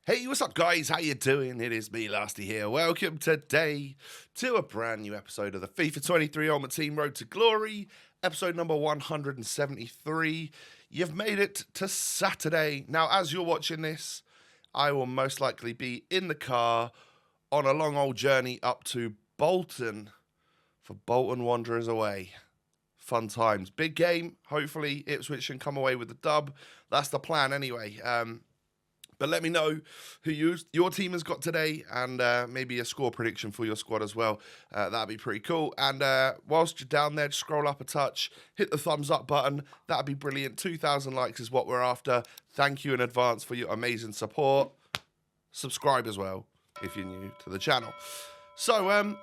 Hey, what's up, guys? How you doing? It is me, Lasty here. Welcome today to a brand new episode of the FIFA 23 Ultimate Team Road to Glory, episode number 173. You've made it to Saturday. Now, as you're watching this, I will most likely be in the car on a long old journey up to Bolton for Bolton Wanderers away. Fun times. Big game. Hopefully, Ipswich can come away with the dub. That's the plan anyway. But let me know who your team has got today and maybe a score prediction for your squad as well. That'd be pretty cool. And whilst you're down there, just scroll up a touch, hit the thumbs up button. That'd be brilliant. 2,000 likes is what we're after. Thank you in advance for your amazing support. Subscribe as well if you're new to the channel. So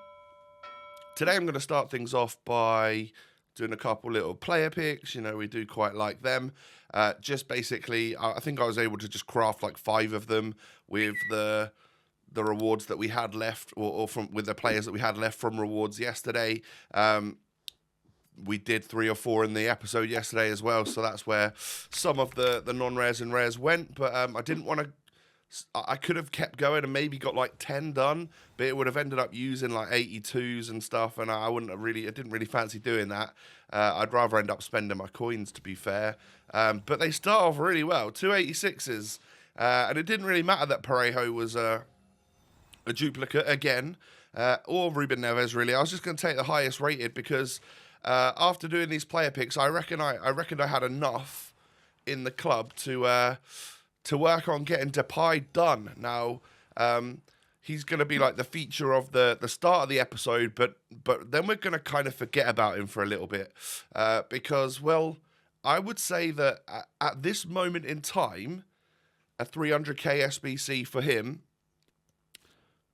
today I'm going to start things off by doing a couple little player picks. You know, we do quite like them. Just basically, I think I was able to just craft like 5 of them with the rewards that we had left, or from with the players that we had left from rewards yesterday. We did 3 or 4 in the episode yesterday as well, so that's where some of the non-rares and rares went. But I didn't want to. I could have kept going and maybe got like 10 done, but it would have ended up using like 82s and stuff, and I didn't really fancy doing that. I'd rather end up spending my coins, to be fair. But they start off really well, 286s, and it didn't really matter that Parejo was a duplicate again, or Ruben Neves really. I was just going to take the highest rated because after doing these player picks, I reckon I had enough in the club to work on getting DEPAY done. Now, he's going to be like the feature of the start of the episode, but then we're going to kind of forget about him for a little bit because, well, I would say that at this moment in time, a 300k SBC for him,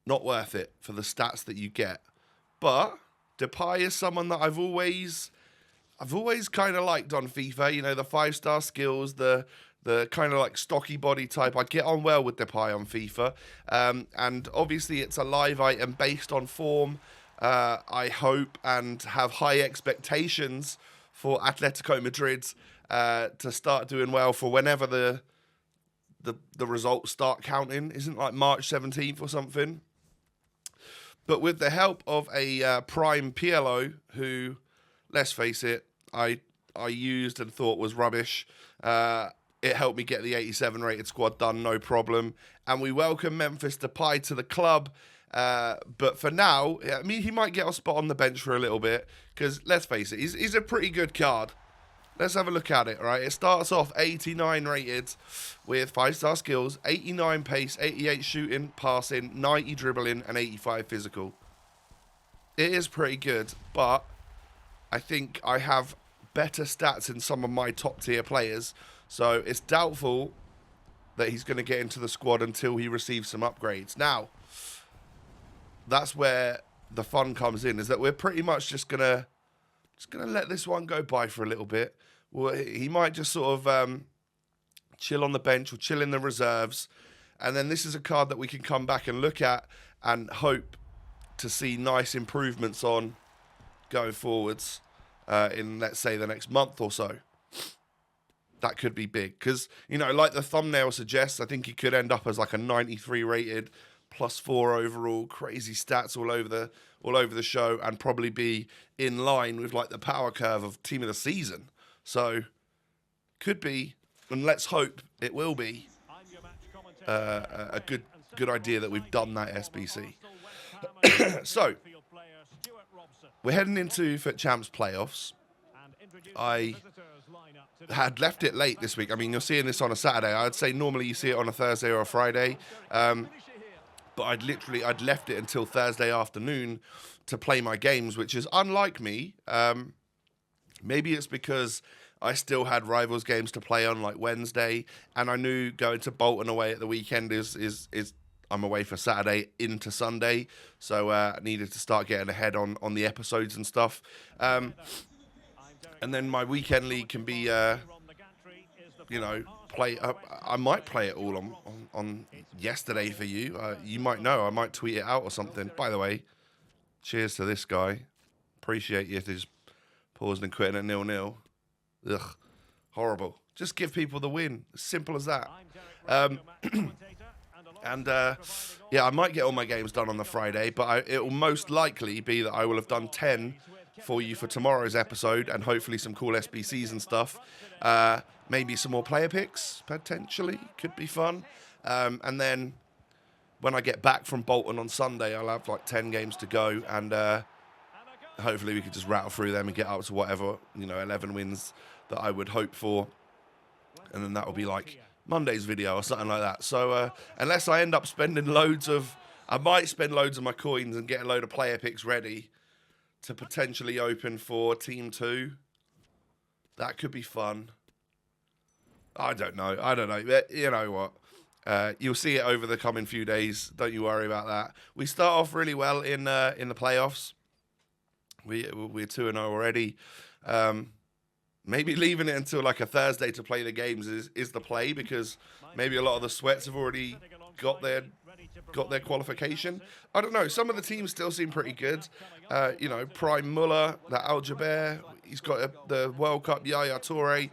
not worth it for the stats that you get. But DEPAY is someone that I've always kind of liked on FIFA. You know, the 5-star skills, the kind of like stocky body type. I get on well with DEPAY on FIFA. And obviously it's a live item based on form, I hope, and have high expectations for Atletico Madrid to start doing well for whenever the results start counting. Isn't like March 17th or something? But with the help of a prime PLO who, let's face it, I used and thought was rubbish, it helped me get the 87 rated squad done, no problem. And we welcome Memphis Depay to the club. But for now, I mean, he might get a spot on the bench for a little bit. Because, let's face it, he's a pretty good card. Let's have a look at it, right? It starts off 89 rated with 5-star skills, 89 pace, 88 shooting, passing, 90 dribbling, and 85 physical. It is pretty good, but I think I have better stats in some of my top tier players. So it's doubtful that he's going to get into the squad until he receives some upgrades. Now, that's where the fun comes in, is that we're pretty much just gonna let this one go by for a little bit. Well, he might just sort of chill on the bench or chill in the reserves, and then this is a card that we can come back and look at and hope to see nice improvements on going forwards in, let's say, the next month or so. That could be big because, you know, like the thumbnail suggests, I think he could end up as like a 93 rated, +4 overall, crazy stats all over the show, and probably be in line with like the power curve of team of the season. So could be, and let's hope it will be, a good idea that we've done that SBC. So we're heading into FUT Champs playoffs. I had left it late this week. I mean, you're seeing this on a Saturday. I'd say normally you see it on a Thursday or a Friday. But I'd left it until Thursday afternoon to play my games, which is unlike me. Maybe it's because I still had rivals games to play on like Wednesday, and I knew going to Bolton away at the weekend is I'm away for Saturday into Sunday, so I needed to start getting ahead on the episodes and stuff. And then my weekend league can be, you know, I might play it all on yesterday for you. You might know. I might tweet it out or something. By the way, cheers to this guy. Appreciate you just pausing and quitting at 0-0. Ugh, horrible. Just give people the win. As simple as that. And, yeah, I might get all my games done on the Friday, but it will most likely be that I will have done 10 for you for tomorrow's episode, and hopefully some cool SBCs and stuff. Maybe some more player picks, potentially. Could be fun. And then when I get back from Bolton on Sunday, I'll have like 10 games to go, and hopefully we could just rattle through them and get up to whatever, 11 wins that I would hope for. And then that will be like Monday's video or something like that. So unless I end up spending I might spend loads of my coins and get a load of player picks ready to potentially open for Team 2. That could be fun. I don't know. But you know what? You'll see it over the coming few days. Don't you worry about that. We start off really well in the playoffs. We're 2-0 already. Maybe leaving it until like a Thursday to play the games is the play, because maybe a lot of the sweats have already got their qualification. I don't know. Some of the teams still seem pretty good. Prime Muller, that Al Jaber, he's got the World Cup, Yaya Toure.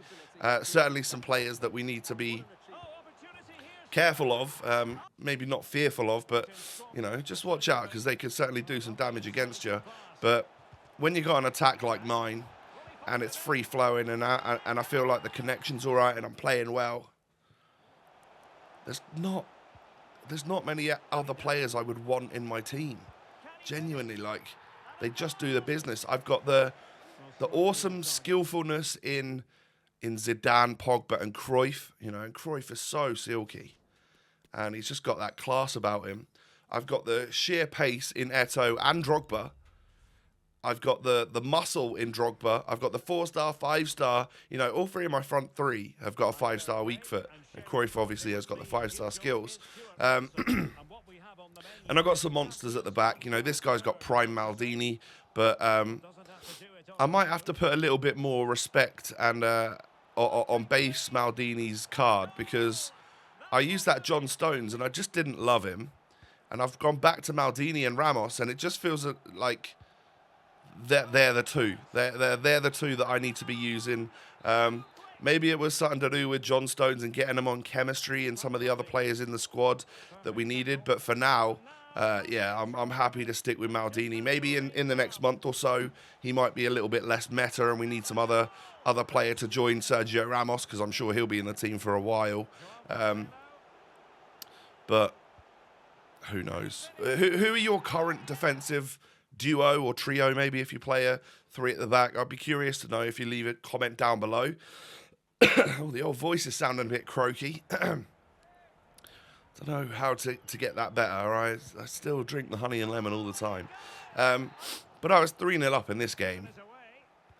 Certainly some players that we need to be careful of, maybe not fearful of, but, just watch out, because they could certainly do some damage against you. But when you got an attack like mine, and it's free-flowing, and I feel like the connection's all right, and I'm playing well, there's not many other players I would want in my team. Genuinely, like, they just do the business. I've got the awesome skillfulness in Zidane, Pogba, and Cruyff. And Cruyff is so silky, and he's just got that class about him. I've got the sheer pace in Eto'o and Drogba. I've got the muscle in Drogba. I've got the 4-star, 5-star. All three of my front three have got a 5-star weak foot. And Cruyff obviously has got the 5-star skills. And I've got some monsters at the back. This guy's got prime Maldini. But I might have to put a little bit more respect and on base Maldini's card, because I used that John Stones and I just didn't love him. And I've gone back to Maldini and Ramos, and it just feels like they're the two. They're the two that I need to be using. Maybe it was something to do with John Stones and getting them on chemistry and some of the other players in the squad that we needed. But for now, I'm happy to stick with Maldini. Maybe in the next month or so, he might be a little bit less meta, and we need some other player to join Sergio Ramos, because I'm sure he'll be in the team for a while. But who knows? Who are your current defensive duo or trio, maybe, if you play a 3 at the back? I'd be curious to know if you leave a comment down below. Oh, the old voice is sounding a bit croaky. Don't know how to get that better, all right? I still drink the honey and lemon all the time. But I was 3-0 up in this game,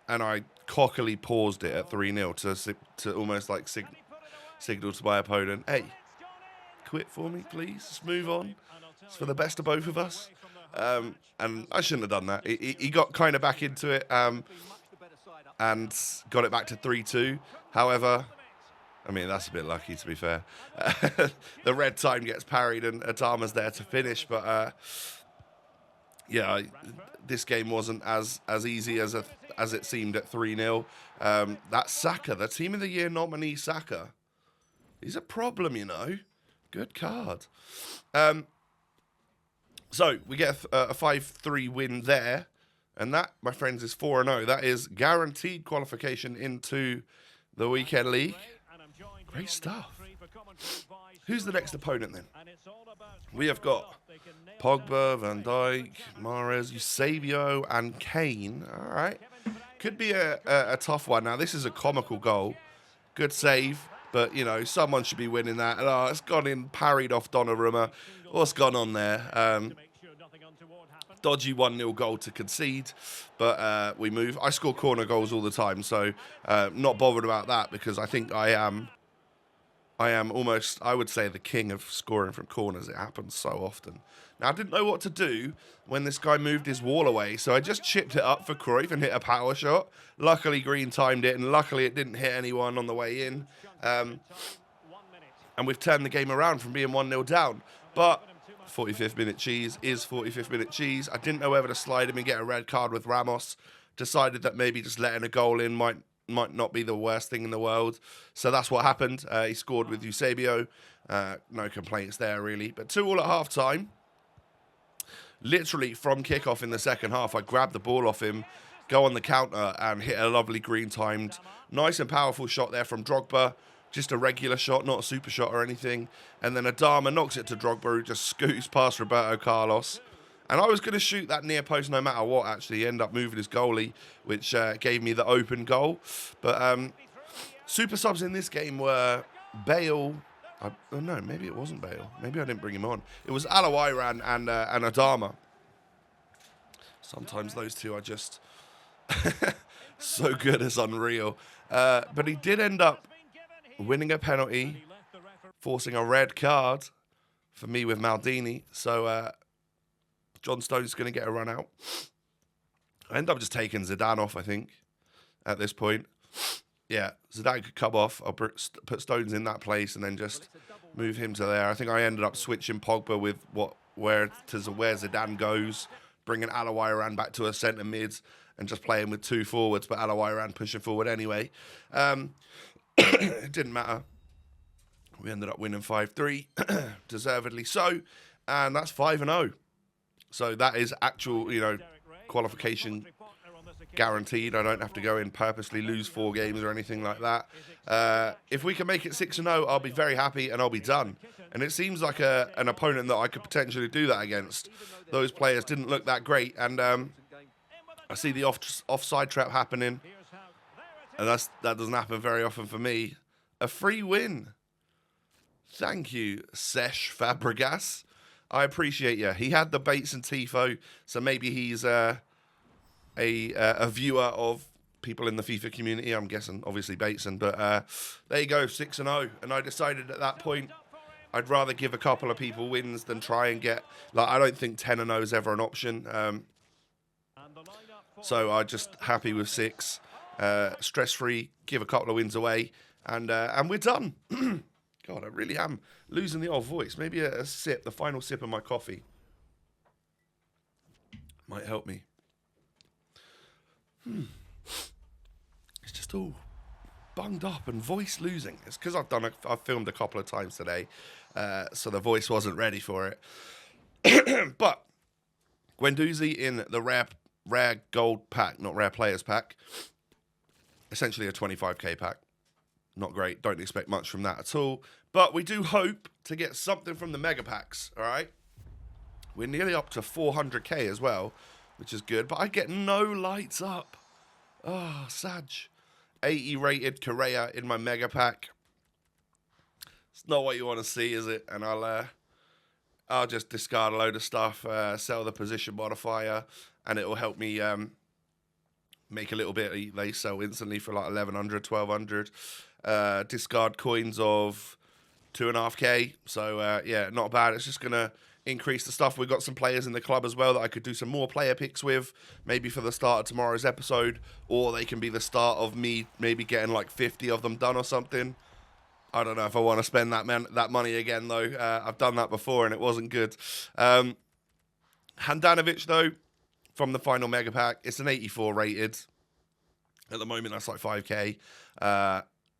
and I cockily paused it at 3-0 to almost like signal to my opponent, hey, quit for me, please. Let's move on. It's for the best of both of us. And I shouldn't have done that. He got kind of back into it and got it back to 3-2. However, I mean, that's a bit lucky, to be fair. The red time gets parried and Atama's there to finish. But, yeah, this game wasn't as easy as it seemed at 3-0. That Saka, the Team of the Year nominee Saka, he's a problem, Good card. So we get a 5-3 win there, and that, my friends, is 4-0. That is guaranteed qualification into the weekend league. Great stuff. Who's the next opponent then? We have got Pogba, Van Dijk, Mahrez, Eusebio, and Kane. All right. Could be a tough one. Now, this is a comical goal. Good save, but, someone should be winning that. And, it's gone in, parried off Donnarumma. What's gone on there? Dodgy 1-0 goal to concede, but we move. I score corner goals all the time, so not bothered about that, because I think I am almost, I would say, the king of scoring from corners. It happens so often. Now, I didn't know what to do when this guy moved his wall away, so I just chipped it up for Cruyff and hit a power shot. Luckily, Green timed it, and luckily it didn't hit anyone on the way in. And we've turned the game around from being 1-0 down. But 45th minute cheese is 45th minute cheese. I didn't know whether to slide him and get a red card with Ramos. Decided that maybe just letting a goal in might might not be the worst thing in the world. So that's what happened. He scored with Eusebio. No complaints there, really. But 2-2 at half-time. Literally from kickoff in the second half, I grabbed the ball off him, go on the counter, and hit a lovely green-timed, nice and powerful shot there from Drogba. Just a regular shot, not a super shot or anything. And then Adama knocks it to Drogba, who just scoots past Roberto Carlos. And I was going to shoot that near post no matter what, actually. He ended up moving his goalie, which gave me the open goal. But super subs in this game were Bale. Oh, no, maybe it wasn't Bale. Maybe I didn't bring him on. It was Alawairan and Adama. Sometimes those two are just so good, it's unreal. But he did end up winning a penalty, forcing a red card for me with Maldini. So John Stones going to get a run out. I end up just taking Zidane off, I think, at this point. Yeah, Zidane could come off. I'll put Stones in that place and then just move him to there. I think I ended up switching Pogba with where Zidane goes, bringing Alawairan back to a centre mid and just playing with 2 forwards, but Alawairan pushing forward anyway. It didn't matter. We ended up winning 5-3, deservedly so, and that's 5-0. So that is actual, qualification guaranteed. I don't have to go in purposely lose 4 games or anything like that. If we can make it 6-0, I'll be very happy and I'll be done. And it seems like an opponent that I could potentially do that against. Those players didn't look that great, and I see the offside trap happening, and that doesn't happen very often for me. A free win. Thank you, Sesh Fabregas. I appreciate you. He had the Bates and Tifo, so maybe he's a viewer of people in the FIFA community. I'm guessing, obviously, Bateson. But there you go, 6-0. And I decided at that point I'd rather give a couple of people wins than try and get... I don't think 10-0 is ever an option. So I'm just happy with 6. Stress-free, give a couple of wins away, and we're done. God, I really am losing the old voice. Maybe a sip, the final sip of my coffee, might help me. It's just all bunged up and voice losing. It's because I've filmed a couple of times today, so the voice wasn't ready for it. But Guendouzi in the rare gold pack, not rare players pack. Essentially a 25k pack. Not great. Don't expect much from that at all. But we do hope to get something from the mega packs, all right? We're nearly up to 400k as well, which is good. But I get no lights up. Oh, Saj. 80 rated Correa in my mega pack. It's not what you want to see, is it? And I'll just discard a load of stuff, sell the position modifier, and it will help me make a little bit. They sell instantly for like 1100, 1200. Discard coins of 2.5k. So, yeah, not bad. It's just going to increase the stuff. We've got some players in the club as well that I could do some more player picks with, maybe for the start of tomorrow's episode, or they can be the start of me maybe getting like 50 of them done or something. I don't know if I want to spend that money again, though. I've done that before, and it wasn't good. Handanovic, though, from the final mega pack, it's an 84 rated. At the moment, that's like 5k.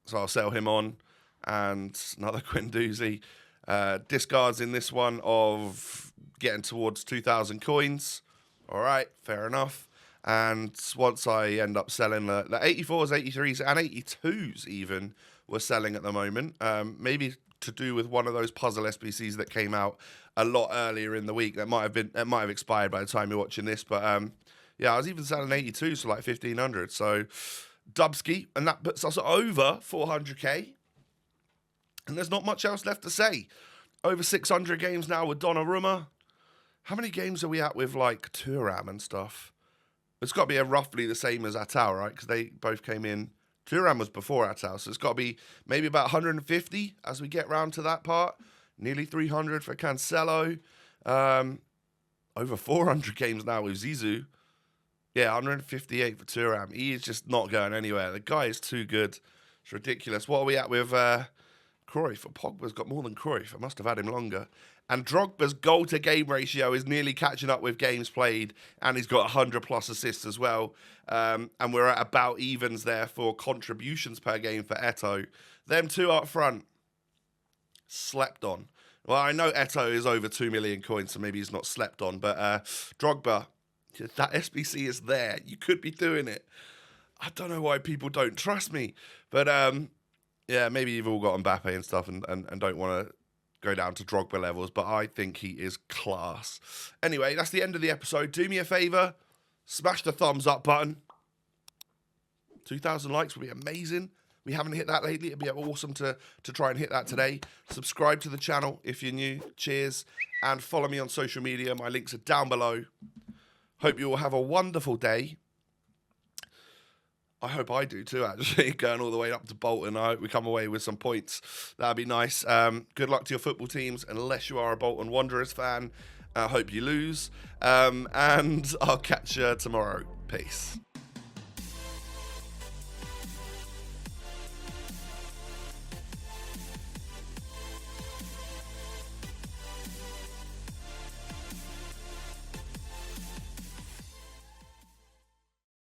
So I'll sell him on. And another Guendouzi. Discards in this one of getting towards 2,000 coins. All right, fair enough. And once I end up selling the 84s, 83s, and 82s even, we're selling at the moment. Maybe to do with one of those puzzle SBCs that came out a lot earlier in the week. That might have expired by the time you're watching this. But yeah, I was even selling 82s for like 1,500. So Dubsky, and that puts us over 400k. And there's not much else left to say. Over 600 games now with Donnarumma. How many games are we at with like Thuram and stuff? It's got to be roughly the same as Atal, right? Because they both came in. Thuram was before Atal, so it's got to be maybe about 150 as we get round to that part. Nearly 300 for Cancelo. Over 400 games now with Zizou. Yeah, 158 for Thuram. He is just not going anywhere. The guy is too good. It's ridiculous. What are we at with Cruyff? Pogba's got more than Cruyff. I must have had him longer. And Drogba's goal-to-game ratio is nearly catching up with games played, and he's got 100-plus assists as well. And we're at about evens there for contributions per game for Eto'o. Them two up front, slept on. Well, I know Eto'o is over 2 million coins, so maybe he's not slept on. But Drogba, that SBC is there. You could be doing it. I don't know why people don't trust me. But, yeah, maybe you've all got Mbappe and stuff and don't want to go down to Drogba levels. But I think he is class. Anyway, that's the end of the episode. Do me a favour. Smash the thumbs up button. 2,000 likes would be amazing. We haven't hit that lately. It'd be awesome to try and hit that today. Subscribe to the channel if you're new. Cheers. And follow me on social media. My links are down below. Hope you all have a wonderful day. I hope I do too, actually, going all the way up to Bolton. I hope we come away with some points. That'd be nice. Good luck to your football teams, unless you are a Bolton Wanderers fan. I hope you lose. And I'll catch you tomorrow. Peace.